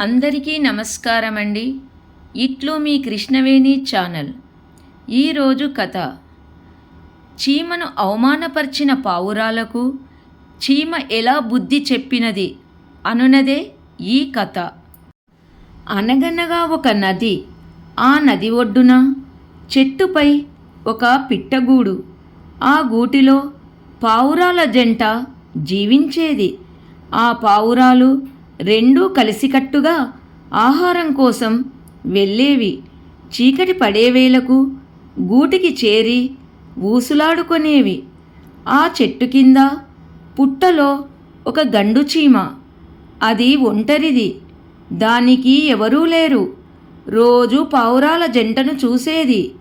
అందరికీ నమస్కారం అండి. ఇట్లు మీ కృష్ణవేణి ఛానల్. ఈరోజు కథ చీమను అవమానపరిచిన పావురాలకు చీమ ఎలా బుద్ధి చెప్పినది అనునదే ఈ కథ. అనగనగా ఒక నది. ఆ నది ఒడ్డున చెట్టుపై ఒక పిట్టగూడు. ఆ గూటిలో పావురాల జంట జీవించేది. ఆ పావురాలు రెండూ కలిసికట్టుగా ఆహారం కోసం వెళ్ళేవి. చీకటి పడేవేళకు గూటికి చేరి ఊసులాడుకొనేవి. ఆ చెట్టు కింద పుట్టలో ఒక గండు చీమ. అది ఒంటరిది. దానికి ఎవరూ లేరు. రోజు పావురాల జంటను చూసేది.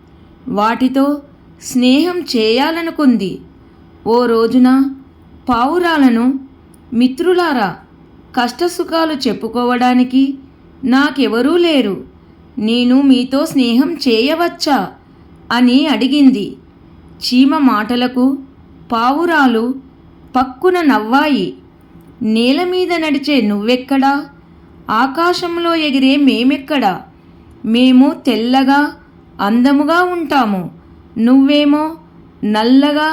వాటితో స్నేహం చేయాలనుకుంది. ఓ రోజున పావురాలను, మిత్రులారా, కష్టసుఖాలు చెప్పుకోవడానికి నాకెవరూ లేరు. నేను మీతో స్నేహం చేయవచ్చా అని అడిగింది. చీమ మాటలకు పావురాలు పక్కున నవ్వాయి. నేల మీద నడిచే నువ్వెక్కడా? ఆకాశంలో ఎగిరే మేమెక్కడా? మేము తెల్లగా అందముగా ఉంటాము. నువ్వేమో నల్లగా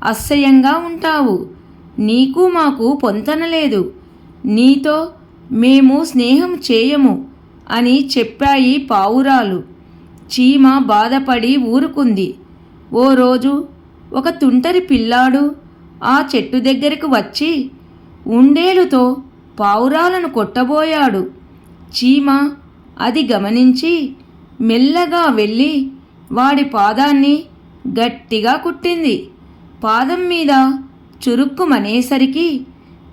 అసహ్యంగా ఉంటావు. నీకు మాకు పొంతనలేదు. నీతో మేము స్నేహం చేయము అని చెప్పాయి పావురాలు. చీమ బాధపడి ఊరుకుంది. ఓ రోజు ఒక తుంటరి పిల్లాడు ఆ చెట్టు దగ్గరకు వచ్చి ఉండేలుతో పావురాలను కొట్టబోయాడు. చీమ అది గమనించి మెల్లగా వెళ్ళి వాడి పాదాన్ని గట్టిగా కుట్టింది. పాదం మీద చురుక్కుమనేసరికి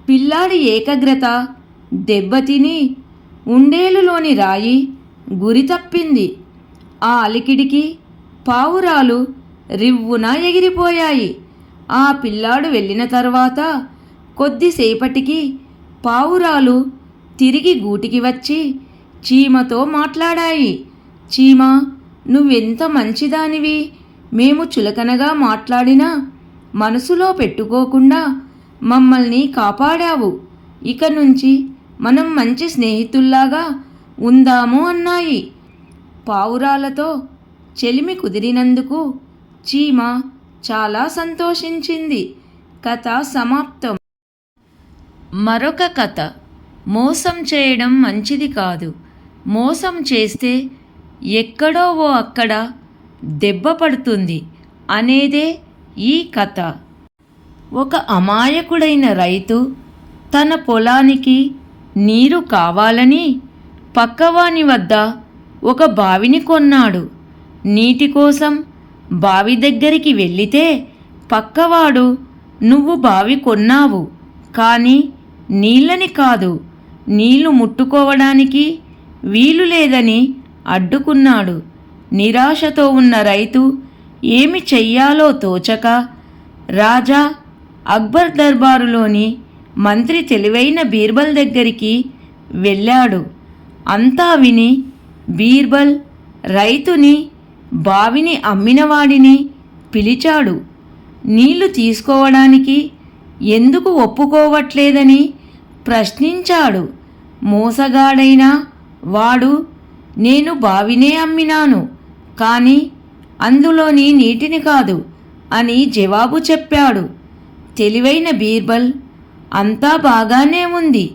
పిల్లాడి ఏకాగ్రత దెబ్బతిని ఉండేలులోని రాయి గురి తప్పింది. ఆ అలికిడికి పావురాలు రివ్వున ఎగిరిపోయాయి. ఆ పిల్లాడు వెళ్ళిన తర్వాత కొద్దిసేపటికి పావురాలు తిరిగి గూటికి వచ్చి చీమతో మాట్లాడాయి. చీమ, నువ్వెంత మంచిదానివి. మేము చులకనగా మాట్లాడినా మనసులో పెట్టుకోకుండా మమ్మల్ని కాపాడావు. ఇక నుంచి మనం మంచి స్నేహితుల్లాగా ఉందాము అన్నాయి. పావురాలతో చెలిమి కుదిరినందుకు చీమ చాలా సంతోషించింది. కథ సమాప్తం. మరొక కథ. మోసం చేయడం మంచిది కాదు. మోసం చేస్తే ఎక్కడో ఓ అక్కడ దెబ్బ పడుతుంది అనేదే ఈ కథ. ఒక అమాయకుడైన రైతు తన పొలానికి నీరు కావాలని పక్కవాని వద్ద ఒక బావిని కొన్నాడు. నీటి కోసం బావి దగ్గరికి వెళ్ళితే పక్కవాడు, నువ్వు బావి కొన్నావు కానీ నీళ్ళని కాదు, నీళ్లు ముట్టుకోవడానికి వీలు లేదని అడ్డుకున్నాడు. నిరాశతో ఉన్న రైతు ఏమి చెయ్యాలో తోచక రాజా అక్బర్ దర్బారులోని మంత్రి తెలివైన బీర్బల్ దగ్గరికి వెళ్ళాడు. అంతా విని బీర్బల్ రైతుని, బావిని అమ్మినవాడిని పిలిచాడు. నీళ్లు తీసుకోవడానికి ఎందుకు ఒప్పుకోవట్లేదని ప్రశ్నించాడు. మోసగాడైన వాడు, నేను బావినే అమ్మినాను కానీ అందులోని నీటిని కాదు అని జవాబు చెప్పాడు. తెలివైన బీర్బల్, అంతా బాగానే ఉంది.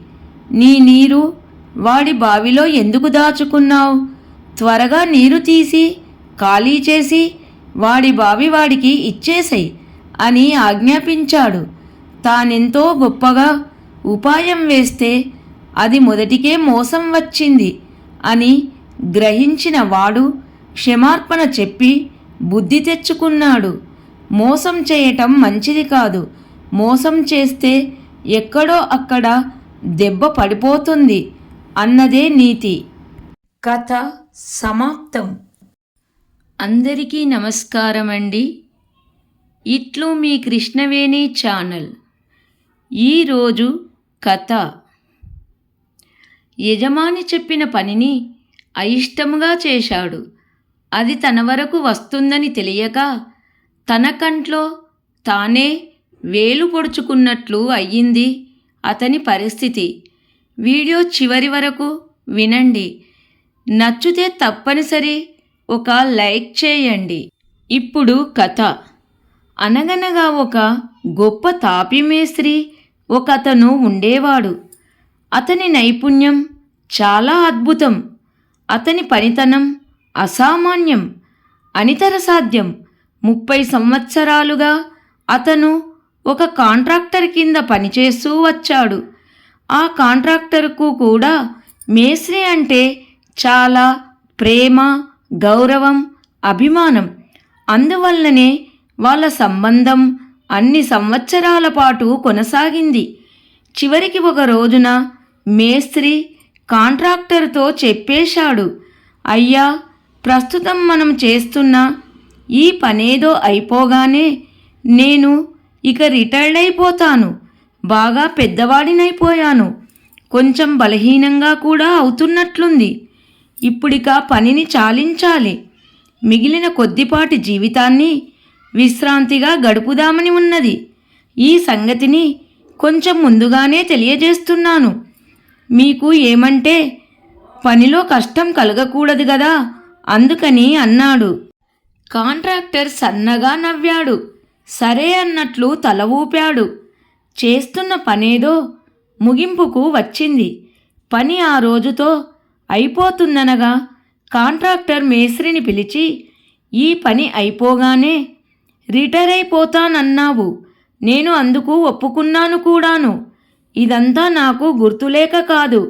నీ నీరు వాడి బావిలో ఎందుకు దాచుకున్నావు? త్వరగా నీరు తీసి ఖాళీ చేసి వాడి బావి వాడికి ఇచ్చేసేయ్ అని ఆజ్ఞాపించాడు. తానెంతో గొప్పగా ఉపాయం వేస్తే అది మొదటికే మోసం వచ్చింది అని గ్రహించిన వాడు క్షమార్పణ చెప్పి బుద్ధి తెచ్చుకున్నాడు. మోసం చేయటం మంచిది కాదు. మోసం చేస్తే ఎక్కడో అక్కడ దెబ్బ పడిపోతుంది అన్నదే నీతి. కథ సమాప్తం. అందరికీ నమస్కారం అండి. ఇట్లు మీ కృష్ణవేణి ఛానల్. ఈరోజు కథ. యజమాని చెప్పిన పనిని అయిష్టముగా చేశాడు. అది తన వరకు వస్తుందని తెలియక తన కంట్లో తానే వేలు పొడుచుకున్నట్లు అయ్యింది అతని పరిస్థితి. వీడియో చివరి వరకు వినండి. నచ్చితే తప్పనిసరి ఒక లైక్ చేయండి. ఇప్పుడు కథ. అనగనగా ఒక గొప్ప తాపీ మేస్త్రి ఒకతను ఉండేవాడు. అతని నైపుణ్యం చాలా అద్భుతం. అతని పనితనం అసామాన్యం, అనితర సాధ్యం. 30 సంవత్సరాలుగా అతను ఒక కాంట్రాక్టర్ కింద పనిచేస్తూ వచ్చాడు. ఆ కాంట్రాక్టర్కు కూడా మేస్త్రి అంటే చాలా ప్రేమ, గౌరవం, అభిమానం. అందువల్లనే వాళ్ళ సంబంధం అన్ని సంవత్సరాల పాటు కొనసాగింది. చివరికి ఒక రోజున మేస్త్రి కాంట్రాక్టర్తో చెప్పేశాడు, అయ్యా, ప్రస్తుతం మనం చేస్తున్న ఈ పనేదో అయిపోగానే నేను ఇక రిటైర్డ్ అయిపోతాను. బాగా పెద్దవాడినైపోయాను. కొంచెం బలహీనంగా కూడా అవుతున్నట్లుంది. ఇప్పుడిక పనిని చాలించాలి. మిగిలిన కొద్దిపాటి జీవితాన్ని విశ్రాంతిగా గడుపుదామని ఉన్నది. ఈ సంగతిని కొంచెం ముందుగానే తెలియజేస్తున్నాను. మీకు ఏమంటే పనిలో కష్టం కలగకూడదు గదా, అందుకని అన్నాడు. కాంట్రాక్టర్ సన్నగా నవ్వాడు. సరే అన్నట్లు తల ఊపాడు. చేస్తున్న పనేదో ముగింపుకు వచ్చింది. పని ఆ రోజుతో అయిపోతుందనగా కాంట్రాక్టర్ మేస్త్రిని పిలిచి, ఈ పని అయిపోగానే రిటైర్ అయిపోతానన్నావు. నేను అందుకు ఒప్పుకున్నాను కూడాను. ఇదంతా నాకు గుర్తులేక కాదు,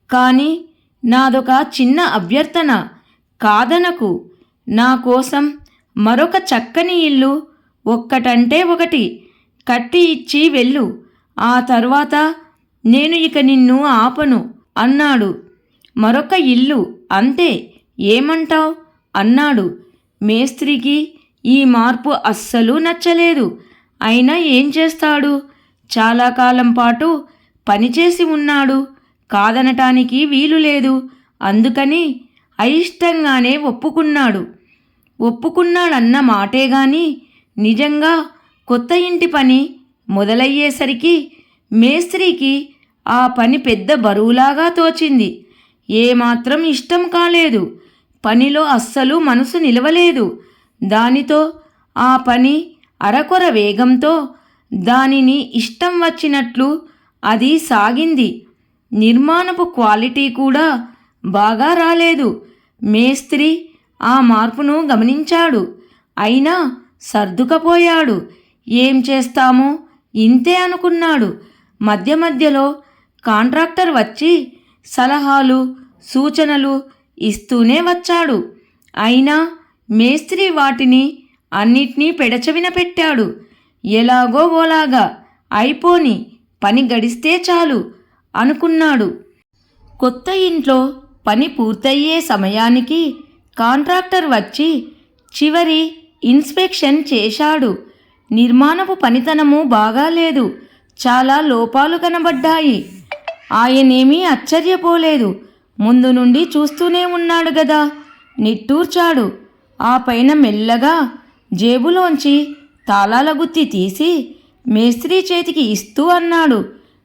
కానీ నాదొక చిన్న అభ్యర్థన. కాదనకు. నా కోసం మరొక చక్కని ఇల్లు ఒక్కటంటే ఒకటి కట్టి ఇచ్చి వెళ్ళు. ఆ తర్వాత నేను ఇక నిన్ను ఆపను అన్నాడు. మరొక ఇల్లు అంతే, ఏమంటావ్ అన్నాడు. మేస్త్రికి ఈ మార్పు అస్సలు నచ్చలేదు. అయినా ఏం చేస్తాడు? చాలా కాలం పాటు పనిచేసి ఉన్నాడు. కాదనటానికి వీలు లేదు. అందుకని అయిష్టంగానే ఒప్పుకున్నాడన్న మాటే గాని నిజంగా కొత్త ఇంటి పని మొదలయ్యేసరికి మేస్త్రికి ఆ పని పెద్ద బరువులాగా తోచింది. ఏమాత్రం ఇష్టం కాలేదు. పనిలో అస్సలు మనసు నిలవలేదు. దానితో ఆ పని అరకొర వేగంతో దానిని ఇష్టం వచ్చినట్లు అది సాగింది. నిర్మాణపు క్వాలిటీ కూడా బాగా రాలేదు. మేస్త్రి ఆ మార్పును గమనించాడు. అయినా సర్దుకపోయాడు. ఏం చేస్తామో ఇంతే అనుకున్నాడు. మధ్యలో కాంట్రాక్టర్ వచ్చి సలహాలు, సూచనలు ఇస్తూనే వచ్చాడు. అయినా మేస్త్రి వాటిని అన్నిటినీ పెడచెవిన పెట్టాడు. ఎలాగో ఓలాగా అయిపోని, పని గడిస్తే చాలు అనుకున్నాడు. కొత్త ఇంట్లో పని పూర్తయ్యే సమయానికి కాంట్రాక్టర్ వచ్చి చివరి ఇన్స్పెక్షన్ చేశాడు. నిర్మాణపు పనితనము బాగాలేదు. చాలా లోపాలు కనబడ్డాయి. ఆయనేమీ ఆశ్చర్యపోలేదు. ముందు నుండి చూస్తూనే ఉన్నాడు గదా. నిట్టూర్చాడు. ఆ పైన మెల్లగా జేబులోంచి తాళాల గుత్తి తీసి మేస్త్రి చేతికి ఇస్తూ అన్నాడు,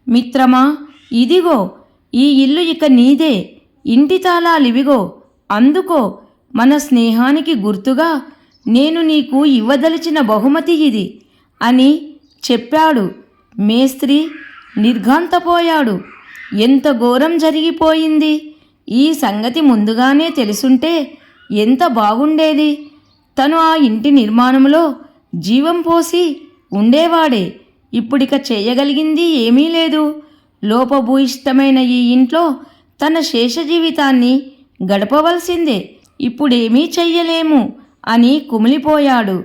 మిత్రమా, ఇదిగో ఈ ఇల్లు ఇక నీదే. ఇంటి తాళాలివిగో, అందుకో. మన స్నేహానికి గుర్తుగా నేను నీకు ఇవ్వదలిచిన బహుమతి ఇది అని చెప్పాడు. మేస్త్రి నిర్ఘాంతపోయాడు. ఎంత ఘోరం జరిగిపోయింది! ఈ సంగతి ముందుగానే తెలుసుంటే ఎంత బాగుండేది. తను ఆ ఇంటి నిర్మాణంలో జీవం పోసి ఉండేవాడే. ఇప్పుడిక చేయగలిగింది ఏమీ లేదు. లోపభూయిష్టమైన ఈ ఇంట్లో తన శేష జీవితాన్ని గడపవలసిందే. ఇప్పుడేమీ చెయ్యలేము అని కుమిలిపోయాడు.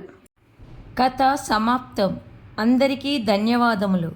కథ సమాప్తం. అందరికీ ధన్యవాదములు.